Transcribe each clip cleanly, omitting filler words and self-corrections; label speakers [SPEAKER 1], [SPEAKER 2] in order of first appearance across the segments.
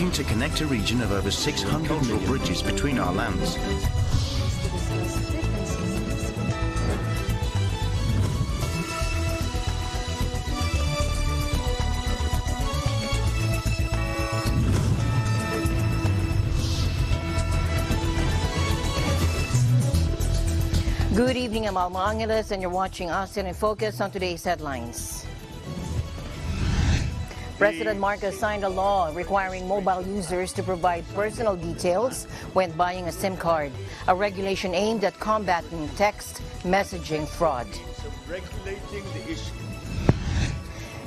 [SPEAKER 1] working to connect a region of over 600 million bridges between our lands.
[SPEAKER 2] Good evening, I'm Alma Angeles, and you're watching ASEAN in Focus on today's headlines. President Marcos signed a law requiring mobile users to provide personal details when buying a SIM card, a regulation aimed at combating text messaging fraud.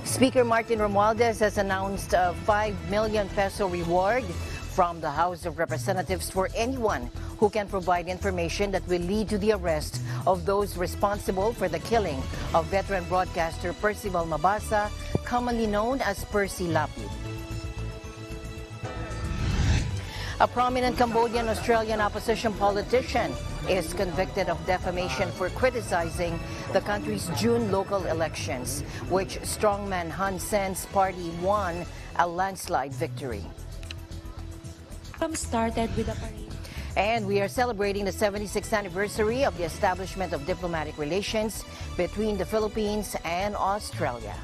[SPEAKER 2] Speaker Martin Romualdez has announced a 5 million peso reward from the House of Representatives for anyone who can provide information that will lead to the arrest of those responsible for the killing of veteran broadcaster Percival Mabasa, commonly known as Percy Lapid. A prominent Cambodian Australian opposition politician is convicted of defamation for criticizing the country's June local elections, which strongman Hun Sen's party won a landslide victory.
[SPEAKER 3] Started with a parade.
[SPEAKER 2] And we are celebrating the 76th anniversary of the establishment of diplomatic relations between the Philippines and Australia.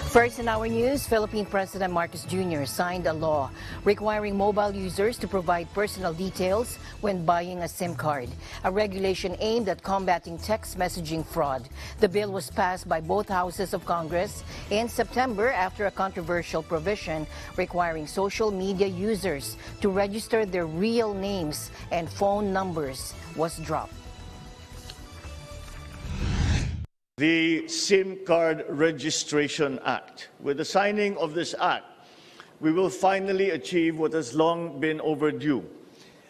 [SPEAKER 2] First in our news, Philippine President Marcos Jr. signed a law requiring mobile users to provide personal details when buying a SIM card, a regulation aimed at combating text messaging fraud. The bill was passed by both houses of Congress in September after a controversial provision requiring social media users to register their real names and phone numbers was dropped.
[SPEAKER 4] The SIM Card Registration Act. With the signing of this act, we will finally achieve what has long been overdue,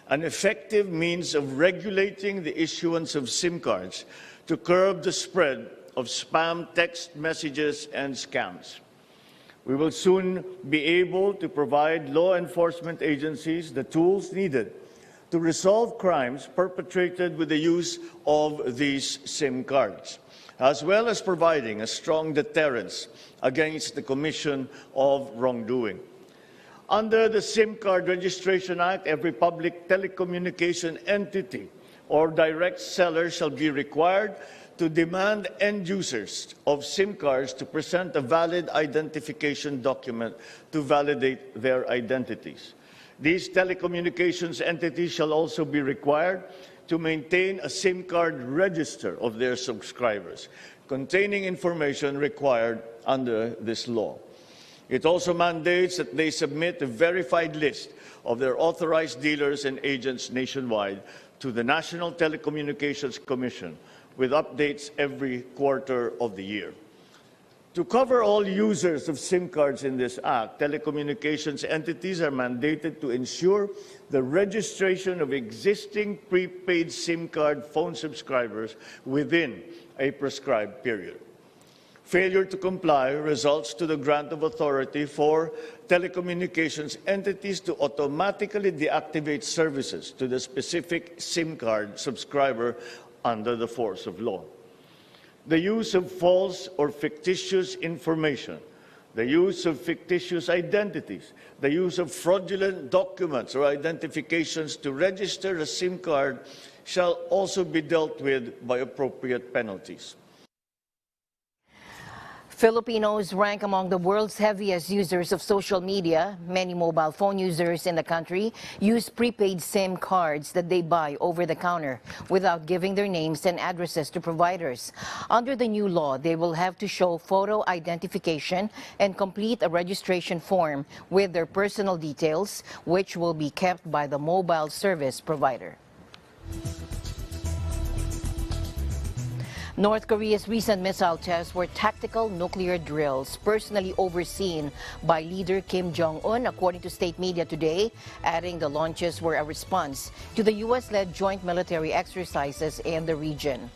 [SPEAKER 4] an effective means of regulating the issuance of SIM cards to curb the spread of spam text messages and scams. We will soon be able to provide law enforcement agencies the tools needed to resolve crimes perpetrated with the use of these SIM cards, as well as providing a strong deterrence against the commission of wrongdoing. Under the SIM Card Registration Act, every public telecommunication entity or direct seller shall be required to demand end users of SIM cards to present a valid identification document to validate their identities. These telecommunications entities shall also be required to maintain a SIM card register of their subscribers, containing information required under this law. It also mandates that they submit a verified list of their authorized dealers and agents nationwide to the National Telecommunications Commission, with updates every quarter of the year. To cover all users of SIM cards in this act, telecommunications entities are mandated to ensure the registration of existing prepaid SIM card phone subscribers within a prescribed period. Failure to comply results to the grant of authority for telecommunications entities to automatically deactivate services to the specific SIM card subscriber under the force of law. The use of false or fictitious information, the use of fictitious identities, the use of fraudulent documents or identifications to register a SIM card shall also be dealt with by appropriate penalties.
[SPEAKER 2] Filipinos rank among the world's heaviest users of social media. Many mobile phone users in the country use prepaid SIM cards that they buy over the counter without giving their names and addresses to providers. Under the new law, they will have to show photo identification and complete a registration form with their personal details, which will be kept by the mobile service provider. North Korea's recent missile tests were tactical nuclear drills personally overseen by leader Kim Jong-un, according to state media today, adding the launches were a response to the U.S.-led joint military exercises in the region.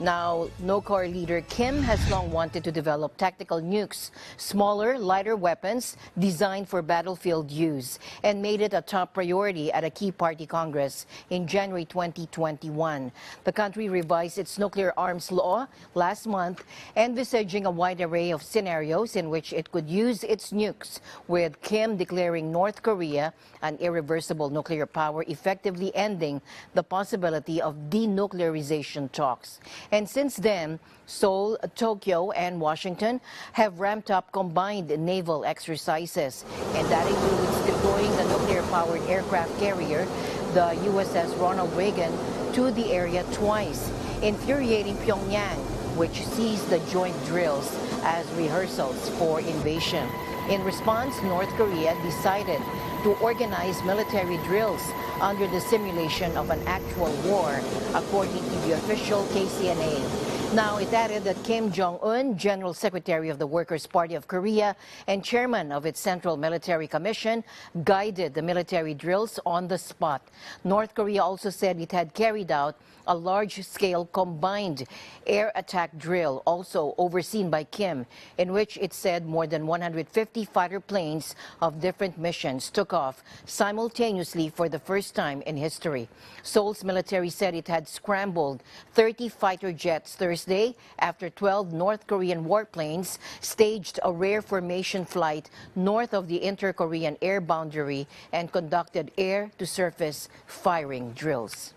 [SPEAKER 2] Now, NOCOR leader Kim has long wanted to develop tactical nukes, smaller, lighter weapons designed for battlefield use, and made it a top priority at a key party congress in January 2021. The country revised its nuclear arms law last month, envisaging a wide array of scenarios in which it could use its nukes, with Kim declaring North Korea an irreversible nuclear power, effectively ending the possibility of denuclearization talks. And since then, Seoul, Tokyo, and Washington have ramped up combined naval exercises. And that includes deploying the nuclear-powered aircraft carrier, the USS Ronald Reagan, to the area twice, infuriating Pyongyang, which sees the joint drills as rehearsals for invasion. In response, North Korea decided to organize military drills under the simulation of an actual war, according to the official KCNA. Now, it added that Kim Jong-un, General Secretary of the Workers' Party of Korea and chairman of its Central Military Commission, guided the military drills on the spot. North Korea also said it had carried out a large-scale combined air attack drill, also overseen by Kim, in which it said more than 150 fighter planes of different missions took off simultaneously for the first time in history. Seoul's military said it had scrambled 30 fighter jets Thursday after 12 North Korean warplanes staged a rare formation flight north of the inter-Korean air boundary and conducted air-to-surface firing drills.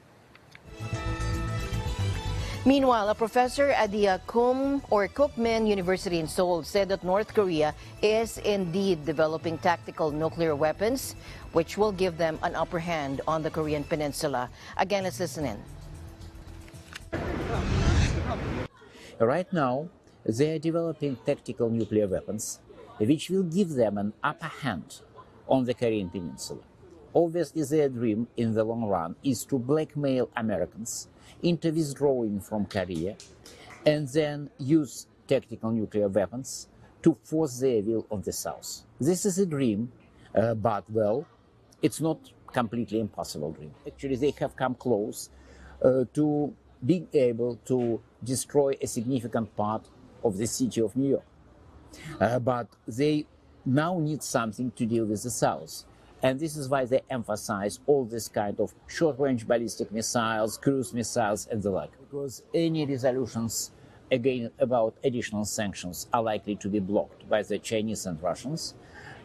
[SPEAKER 2] Meanwhile, a professor at the Kookmin University in Seoul said that North Korea is indeed developing tactical nuclear weapons, which will give them an upper hand on the Korean peninsula. Again, let's listen in.
[SPEAKER 3] Right now, they are developing tactical nuclear weapons, which will give them an upper hand on the Korean peninsula. Obviously, their dream in the long run is to blackmail Americans into withdrawing from Korea and then use tactical nuclear weapons to force their will on the South. This is a dream, but, well, it's not completely impossible dream. Actually, they have come close to being able to destroy a significant part of the city of New York. But they now need something to deal with the South. And this is why they emphasize all this kind of short-range ballistic missiles, cruise missiles, and the like. Because any resolutions, again, about additional sanctions are likely to be blocked by the Chinese and Russians.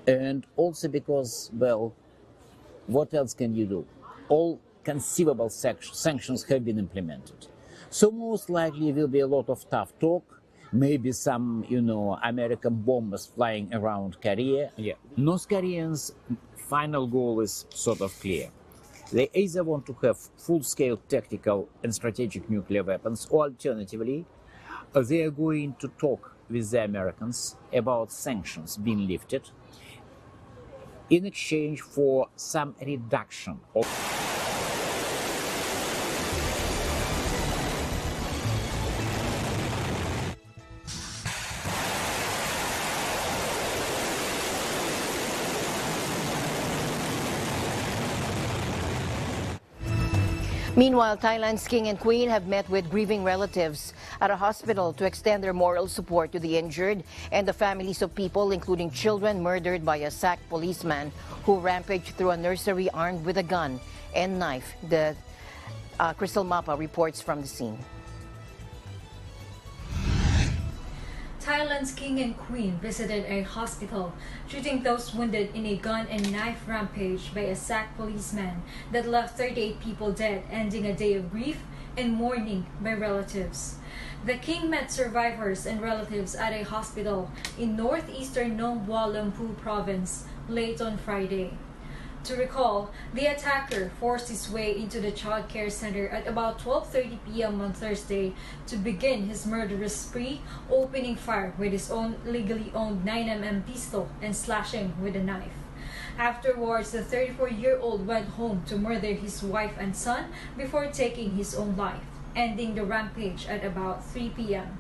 [SPEAKER 3] And also because, well, what else can you do? All conceivable sanctions have been implemented. So most likely will be a lot of tough talk, maybe some, American bombers flying around Korea. Yeah. North Koreans' final goal is sort of clear. They either want to have full-scale tactical and strategic nuclear weapons, or alternatively, they are going to talk with the Americans about sanctions being lifted in exchange for some reduction of
[SPEAKER 2] Meanwhile, Thailand's king and queen have met with grieving relatives at a hospital to extend their moral support to the injured and the families of people, including children murdered by a sacked policeman who rampaged through a nursery armed with a gun and knife. The Crystal Mapa reports from the scene.
[SPEAKER 5] Thailand's king and queen visited a hospital, treating those wounded in a gun and knife rampage by a sacked policeman that left 38 people dead, ending a day of grief and mourning by relatives. The king met survivors and relatives at a hospital in northeastern Nong Bua Lampu province late on Friday. To recall, the attacker forced his way into the child care center at about 12:30 p.m. on Thursday to begin his murderous spree, opening fire with his own legally owned 9mm pistol and slashing with a knife. Afterwards, the 34-year-old went home to murder his wife and son before taking his own life, ending the rampage at about 3 p.m.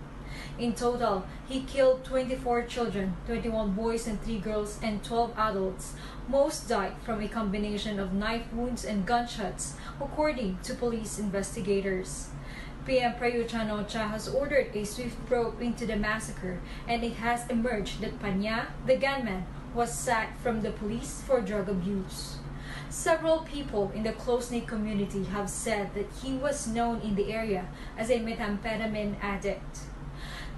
[SPEAKER 5] In total, he killed 24 children, 21 boys and 3 girls, and 12 adults. Most died from a combination of knife wounds and gunshots, according to police investigators. PM Prayut Chan-o-cha has ordered a swift probe into the massacre, and it has emerged that Panya, the gunman, was sacked from the police for drug abuse. Several people in the close-knit community have said that he was known in the area as a methamphetamine addict.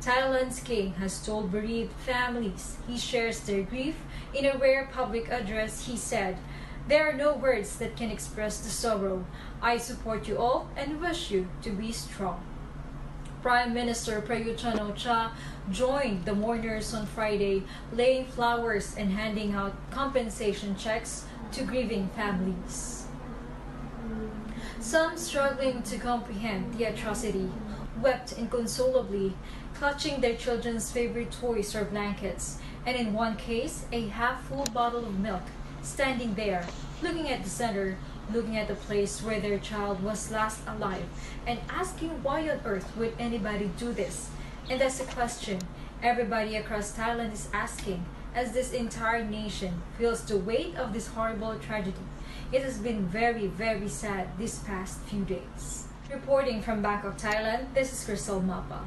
[SPEAKER 5] Thailand's king has told bereaved families he shares their grief. In a rare public address, he said, "There are no words that can express the sorrow. I support you all and wish you to be strong." Prime Minister Prayut Chan-o-cha joined the mourners on Friday, laying flowers and handing out compensation checks to grieving families. Some struggling to comprehend the atrocity wept inconsolably, clutching their children's favorite toys or blankets, and in one case, a half-full bottle of milk, standing there, looking at the center, looking at the place where their child was last alive, and asking why on earth would anybody do this? And that's a question everybody across Thailand is asking, as this entire nation feels the weight of this horrible tragedy. It has been very, very sad these past few days. Reporting from Bangkok, Thailand, this is Crystal Mapa.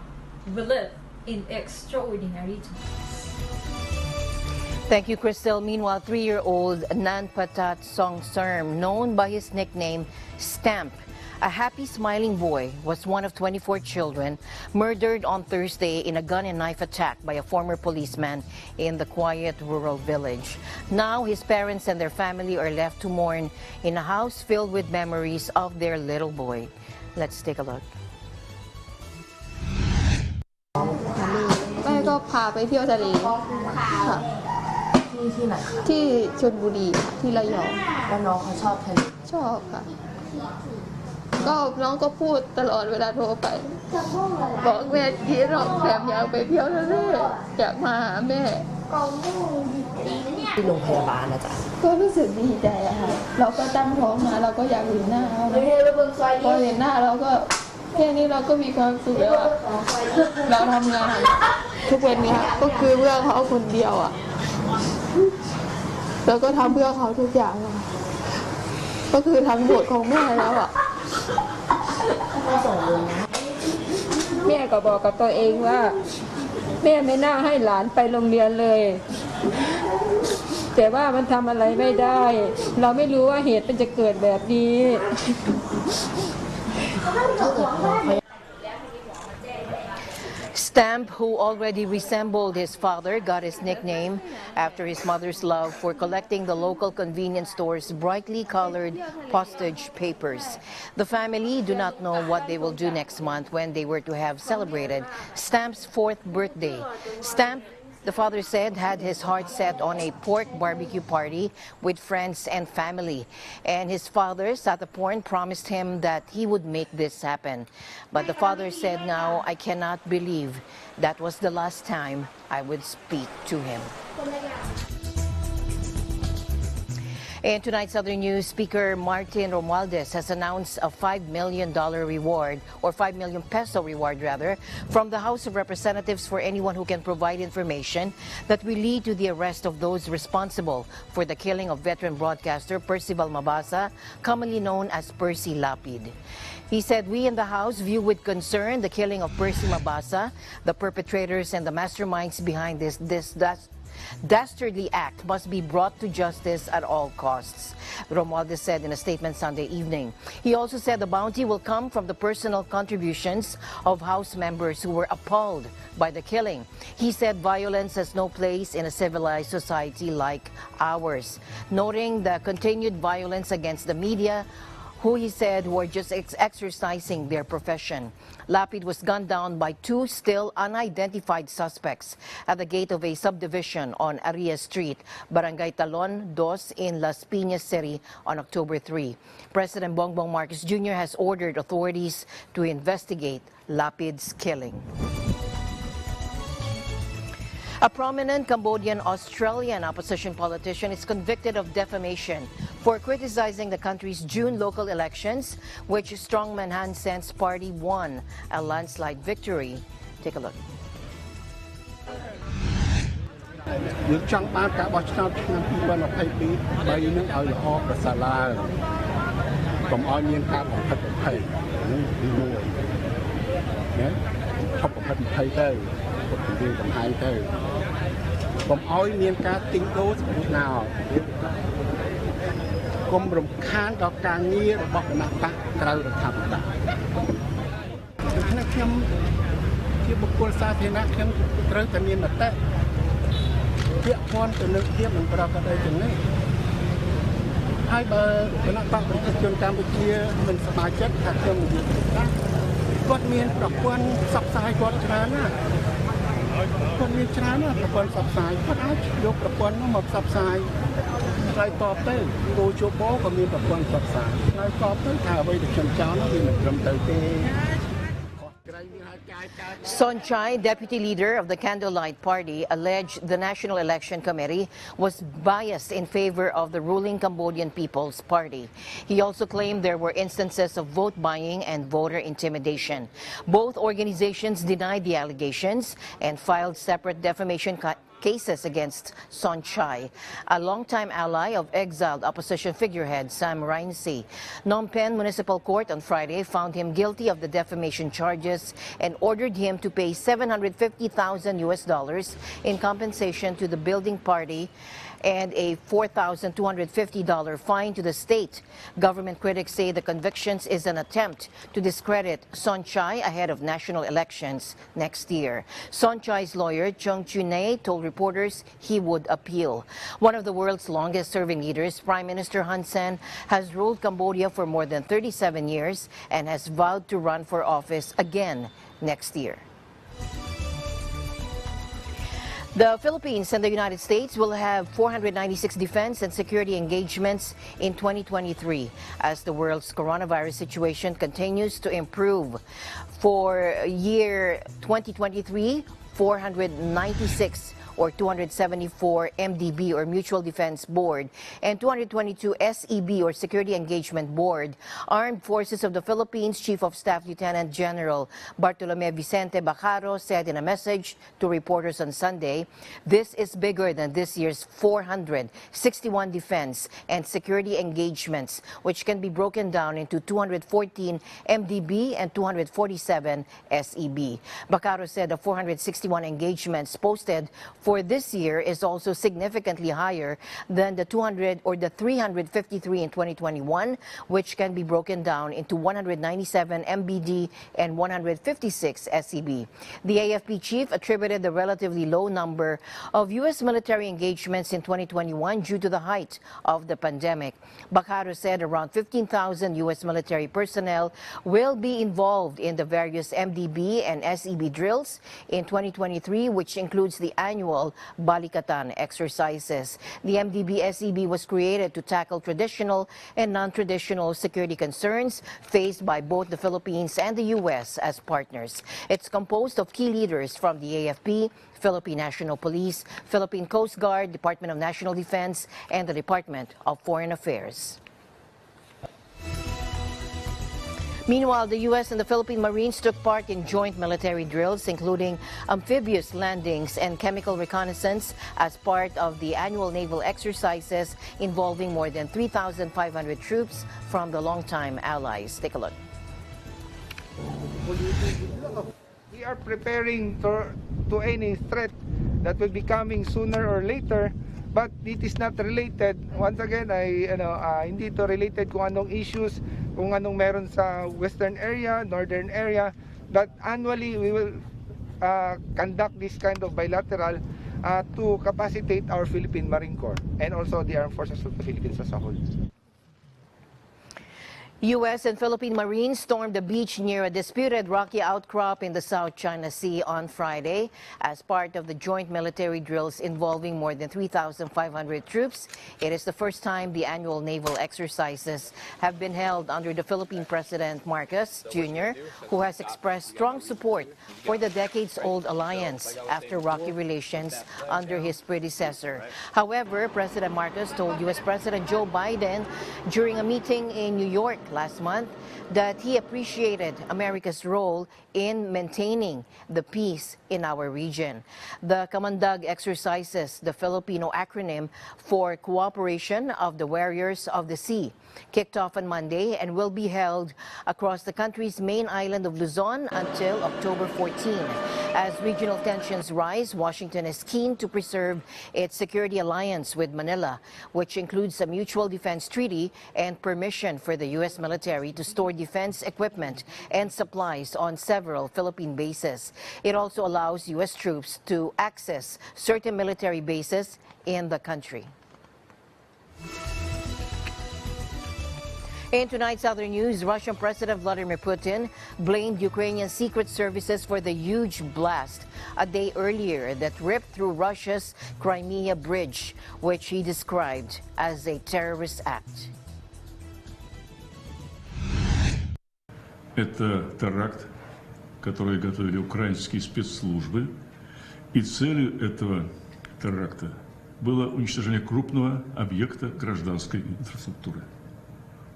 [SPEAKER 5] We live in extraordinary times.
[SPEAKER 2] Thank you, Crystal. Meanwhile, 3-year-old Nan Patat Song Serm, known by his nickname Stamp, a happy, smiling boy, was one of 24 children murdered on Thursday in a gun and knife attack by a former policeman in the quiet rural village. Now, his parents and their family are left to mourn in a house filled with memories of their little boy. Let's take a look.
[SPEAKER 6] แม่ก็พาไปเที่ยวทะเลค่ะที่ไหนที่ชลบุรีที่ระยองแล้วน้องเขาชอบทะเลชอบค่ะก็น้องก็พูดตลอดเวลาโทรไปบอกแม่คิดหรอกแถมอยากไปเที่ยวทะเลอยากมาหาแม่ที่โรงพยาบาลนะจ๊ะก็รู้สึกดีใจอะค่ะเราก็ตั้งท้องมาเราก็อยากเห็นหน้าเขาพอเห็นหน้าเราก็แค่นี้เราก็มีความสุขแล้วอะเราทำงานทุกวันนี้ก็คือเพื่อเขาคนเดียวอะเราก็ทำเพื่อเขาทุกอย่างก็คือทำบทของแม่แล้วอะแม่ก็บอกกับตัวเองว่าแม่ไม่น่าให้หลานไปโรงเรียนเลยแต่ว่ามันทำอะไรไม่ได้เราไม่รู้ว่าเหตุมันจะเกิดแบบนี้
[SPEAKER 2] Stamp, who already resembled his father, got his nickname after his mother's love for collecting the local convenience store's brightly colored postage papers. The family do not know what they will do next month when they were to have celebrated Stamp's 4th birthday. Stamp, the father said, had his heart set on a pork barbecue party with friends and family. And his father, Sataporn, promised him that he would make this happen. But the father said, now I cannot believe that was the last time I would speak to him. In tonight's other news, Speaker Martin Romualdez has announced a $5 million reward, or 5 million peso reward rather, from the House of Representatives for anyone who can provide information that will lead to the arrest of those responsible for the killing of veteran broadcaster Percival Mabasa, commonly known as Percy Lapid. He said, we in the House view with concern the killing of Percy Mabasa. The perpetrators and the masterminds behind this dastardly act must be brought to justice at all costs, Romualdez said in a statement Sunday evening. He also said the bounty will come from the personal contributions of House members who were appalled by the killing. He said violence has no place in a civilized society like ours, noting the continued violence against the media, who he said were just exercising their profession. Lapid was gunned down by 2 still unidentified suspects at the gate of a subdivision on Arias Street, Barangay Talon 2 in Las Piñas City on October 3. President Bongbong Marcos Jr. has ordered authorities to investigate Lapid's killing. A prominent Cambodian-Australian opposition politician is convicted of defamation for criticizing the country's June local elections, which strongman Han Sen's party won a landslide victory. Take a look.
[SPEAKER 7] ណាឈប់ប្រភេទ20ទៅពុតពីកំហែងទៅកុំឲ្យមានការទិញដូរសម្រាប់ណាកុំរំខានដល់ការងាររបស់គណៈបកក្រៅរដ្ឋាភិបាលដូច្នេះខ្ញុំជាបុគ្គលសាធារណៈខ្ញុំត្រូវតែមានមតិពាក់ព័ន្ធទៅនឹងភាពមិនប្រក្រតីទាំងនេះហើយបើគណៈបកប្រជាជនកម្ពុជាមិនសប្បាយចិត្តថាខ្ញុំនិយាយថាគាត់មានប្រព័ន្ធផ្សព្វផ្សាយគាត់ច្រើនណាស់គាត់មានច្រើនណាស់ប្រព័ន្ធផ្សព្វផ្សាយគាត់អាចយកប្រព័ន្ធនោះមកផ្សព្វផ្សាយឆ្លើយតបទៅគោជបក៏មានប្រព័ន្ធផ្សព្វផ្សាយឆ្លើយតបទៅថាអ្វីដែលខ្ញុំចោលនោះវាមិនត្រឹមត្រូវទេ
[SPEAKER 2] Son Chai, deputy leader of the Candlelight Party, alleged the National Election Committee was biased in favor of the ruling Cambodian People's Party. He also claimed there were instances of vote buying and voter intimidation. Both organizations denied the allegations and filed separate defamation cases against Son Chai, a longtime ally of exiled opposition figurehead Sam Rainsy. Phnom Penh Municipal Court on Friday found him guilty of the defamation charges and ordered him to pay $750,000 in compensation to the building party and a $4,250 fine to the state. Government critics say the convictions is an attempt to discredit Son Chai ahead of national elections next year. Son Chai's lawyer, Chung Chunei, told reporters he would appeal. One of the world's longest-serving leaders, Prime Minister Hun Sen, has ruled Cambodia for more than 37 years and has vowed to run for office again next year. The Philippines and the United States will have 496 defense and security engagements in 2023 as the world's coronavirus situation continues to improve. For year 2023, 496 or 274 MDB or Mutual Defense Board and 222 SEB or Security Engagement Board. Armed Forces of the Philippines Chief of Staff Lieutenant General Bartolome Vicente Bacaro said in a message to reporters on Sunday, "This is bigger than this year's 461 defense and security engagements, which can be broken down into 214 MDB and 247 SEB. Bacaro said the 461 engagements posted for this year is also significantly higher than the 200 or the 353 in 2021, which can be broken down into 197 MBD and 156 SEB. The AFP chief attributed the relatively low number of U.S. military engagements in 2021 due to the height of the pandemic. Bacaro said around 15,000 U.S. military personnel will be involved in the various MDB and SEB drills in 2023, which includes the annual Balikatan exercises. The MDB-SEB was created to tackle traditional and non-traditional security concerns faced by both the Philippines and the U.S. as partners. It's composed of key leaders from the AFP, Philippine National Police, Philippine Coast Guard, Department of National Defense, and the Department of Foreign Affairs. Meanwhile, the U.S. and the Philippine Marines took part in joint military drills, including amphibious landings and chemical reconnaissance as part of the annual naval exercises involving more than 3,500 troops from the longtime allies. Take a look.
[SPEAKER 8] We are preparing to any threat that will be coming sooner or later, but it is not related. Once again, hindi to related kung anong issues, kung anong meron sa western area, northern area. But annually, we will conduct this kind of bilateral to capacitate our Philippine Marine Corps and also the Armed Forces of the Philippines as a whole.
[SPEAKER 2] U.S. and Philippine Marines stormed a beach near a disputed rocky outcrop in the South China Sea on Friday as part of the joint military drills involving more than 3,500 troops. It is the first time the annual naval exercises have been held under the Philippine President Marcos Jr., who has expressed strong support for the decades-old alliance after rocky relations under his predecessor. However, President Marcos told U.S. President Joe Biden during a meeting in New York last month that he appreciated America's role in maintaining the peace in our region. The Kamandag exercises, the Filipino acronym for Cooperation of the Warriors of the Sea, kicked off on Monday and will be held across the country's main island of Luzon until October 14. As regional tensions rise, Washington is keen to preserve its security alliance with Manila, which includes a mutual defense treaty and permission for the U.S. military to store defense equipment and supplies on several Philippine bases. It also allows U.S. troops to access certain military bases in the country. In tonight's other news, Russian President Vladimir Putin blamed Ukrainian secret services for the huge blast a day earlier that ripped through Russia's Crimea bridge, which he described as a terrorist act.
[SPEAKER 9] Это теракт, который готовили украинские спецслужбы, и целью этого теракта было уничтожение крупного объекта гражданской инфраструктуры,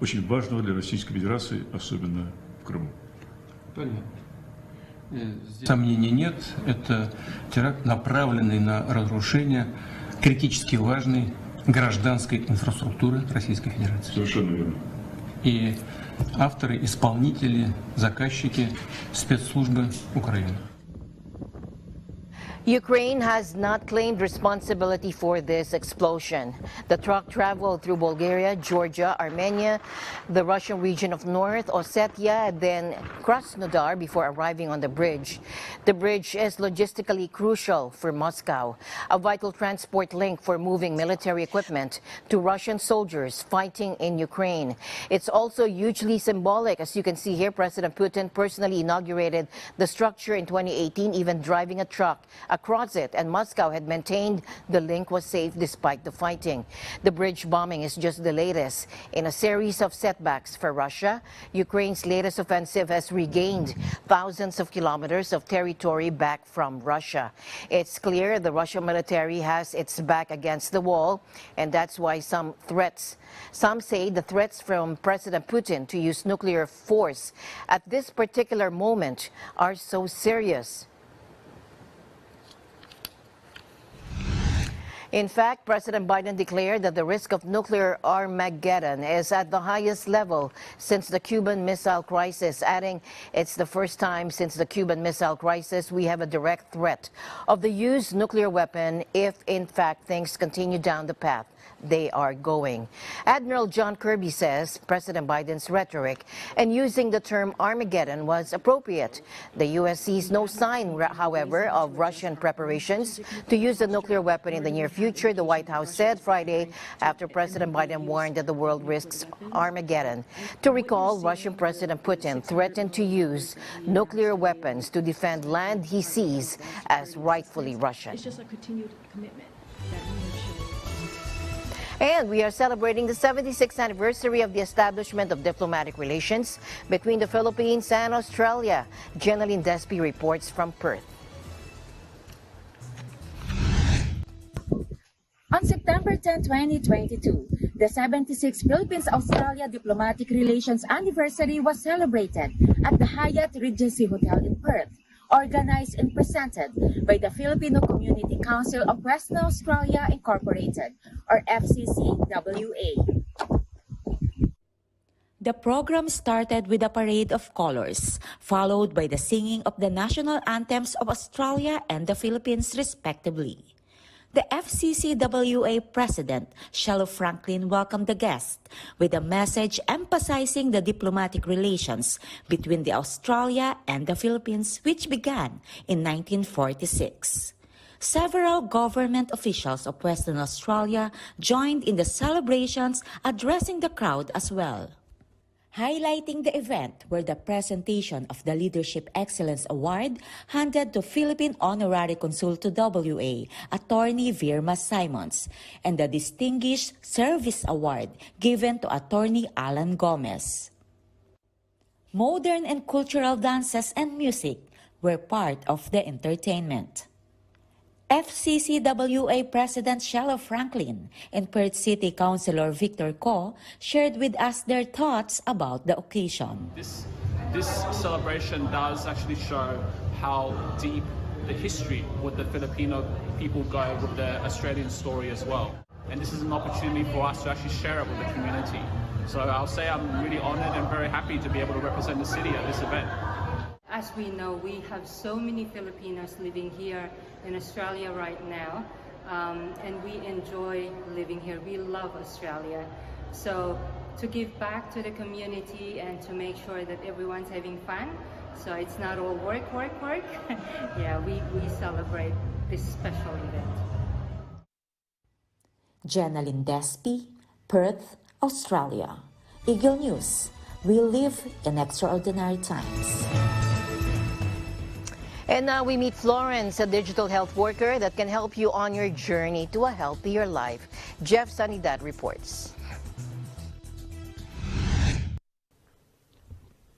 [SPEAKER 9] очень важного для Российской Федерации, особенно в Крыму.
[SPEAKER 10] Понятно. Сомнений нет, это теракт, направленный на разрушение критически важной гражданской инфраструктуры Российской Федерации.
[SPEAKER 9] Совершенно верно.
[SPEAKER 10] И авторы, исполнители, заказчики спецслужбы Украины.
[SPEAKER 2] Ukraine has not claimed responsibility for this explosion. The truck traveled through Bulgaria, Georgia, Armenia, the Russian region of North Ossetia, then Krasnodar before arriving on the bridge. The bridge is logistically crucial for Moscow, a vital transport link for moving military equipment to Russian soldiers fighting in Ukraine. It's also hugely symbolic. As you can see here, President Putin personally inaugurated the structure in 2018, even driving a truck across it, and Moscow had maintained the link was safe despite the fighting. The bridge bombing is just the latest in a series of setbacks for Russia. Ukraine's latest offensive has regained thousands of kilometers of territory back from Russia. It's clear the Russian military has its back against the wall, and that's why some say the threats from President Putin to use nuclear force at this particular moment are so serious. In fact, President Biden declared that the risk of nuclear Armageddon is at the highest level since the Cuban Missile Crisis, adding it's the first time since the Cuban Missile Crisis we have a direct threat of the used nuclear weapon if, in fact, things continue down the path they are going. Admiral John Kirby says President Biden's rhetoric and using the term Armageddon was appropriate. The U.S. sees no sign, however, of Russian preparations to use a nuclear weapon in the near future, the White House said Friday after President Biden warned that the world risks Armageddon. To recall, Russian President Putin threatened to use nuclear weapons to defend land he sees as rightfully Russian.
[SPEAKER 11] It's just a continued commitment that we have shown.
[SPEAKER 2] And we are celebrating the 76th anniversary of the establishment of diplomatic relations between the Philippines and Australia. Jeneline Despi reports from Perth.
[SPEAKER 12] On September 10, 2022, the 76th Philippines-Australia Diplomatic Relations Anniversary was celebrated at the Hyatt Regency Hotel in Perth, organized and presented by the Filipino Community Council of Western Australia Incorporated, or FCCWA. The program started with a parade of colors, followed by the singing of the national anthems of Australia and the Philippines, respectively. The FCCWA President, Shelo Franklin, welcomed the guests with a message emphasizing the diplomatic relations between the Australia and the Philippines, which began in 1946. Several government officials of Western Australia joined in the celebrations, addressing the crowd as well. Highlighting the event were the presentation of the Leadership Excellence Award handed to Philippine Honorary Consul to WA, Attorney Virma Simons, and the Distinguished Service Award given to Attorney Alan Gomez. Modern and cultural dances and music were part of the entertainment. FCCWA President Shelo Franklin and Perth City Councilor Victor Ko shared with us their thoughts about the occasion.
[SPEAKER 13] This celebration does actually show how deep the history with the Filipino people go with the Australian story as well. And this is an opportunity for us to actually share it with the community. So I'll say I'm really honored and very happy to be able to represent the city at this event.
[SPEAKER 14] As we know, we have so many Filipinos living here in Australia right now, and we enjoy living here. We love Australia. So to give back to the community and to make sure that everyone's having fun, so it's not all work, work, work. Yeah, we celebrate this special event.
[SPEAKER 12] Jenalyn Despi, Perth, Australia. Eagle News. We live in extraordinary times.
[SPEAKER 2] And now we meet Florence, a digital health worker that can help you on your journey to a healthier life. Jeff Sanidad reports.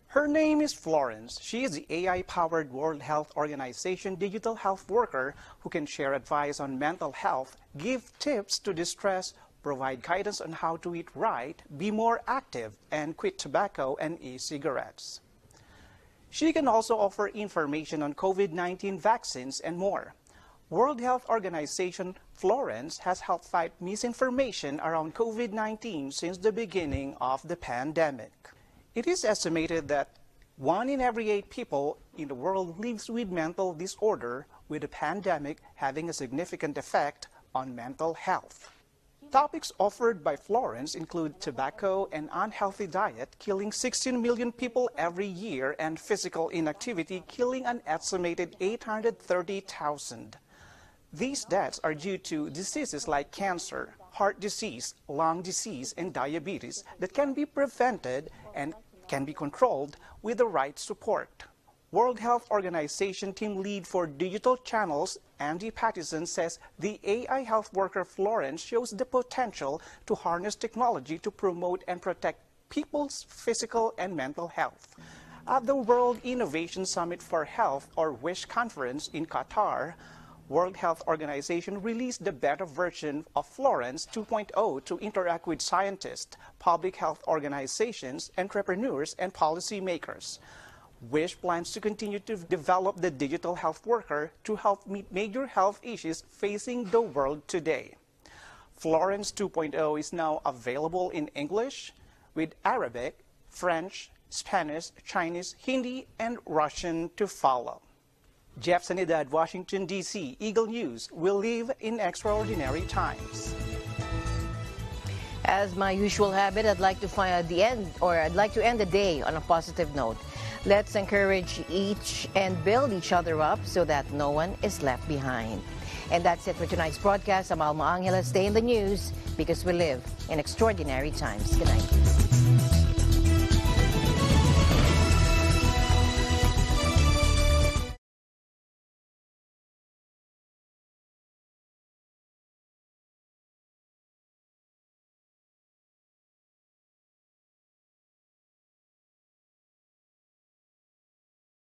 [SPEAKER 15] Her name is Florence. She is the AI-powered World Health Organization digital health worker who can share advice on mental health, give tips to distress, provide guidance on how to eat right, be more active, and quit tobacco and e-cigarettes. She can also offer information on COVID-19 vaccines and more. World Health Organization Florence has helped fight misinformation around COVID-19 since the beginning of the pandemic. It is estimated that 1 in every 8 people in the world lives with mental disorder, with the pandemic having a significant effect on mental health. Topics offered by Florence include tobacco and unhealthy diet, killing 16 million people every year, and physical inactivity, killing an estimated 830,000. These deaths are due to diseases like cancer, heart disease, lung disease, and diabetes that can be prevented and can be controlled with the right support. World Health Organization team lead for digital channels, Andy Pattison, says the AI health worker Florence shows the potential to harness technology to promote and protect people's physical and mental health. At the World Innovation Summit for Health, or WISH conference in Qatar, World Health Organization released the beta version of Florence 2.0 to interact with scientists, public health organizations, entrepreneurs, and policymakers. WISH plans to continue to develop the digital health worker to help meet major health issues facing the world today. Florence 2.0 is now available in English, with Arabic, French, Spanish, Chinese, Hindi, and Russian to follow. Jeff Sanidad, Washington, D.C., Eagle News. Will live in extraordinary times.
[SPEAKER 2] As my usual habit, I'd like to end the day on a positive note. Let's encourage each and build each other up so that no one is left behind. And that's it for tonight's broadcast. I'm Alma Angela. Stay in the news because we live in extraordinary times. Good night.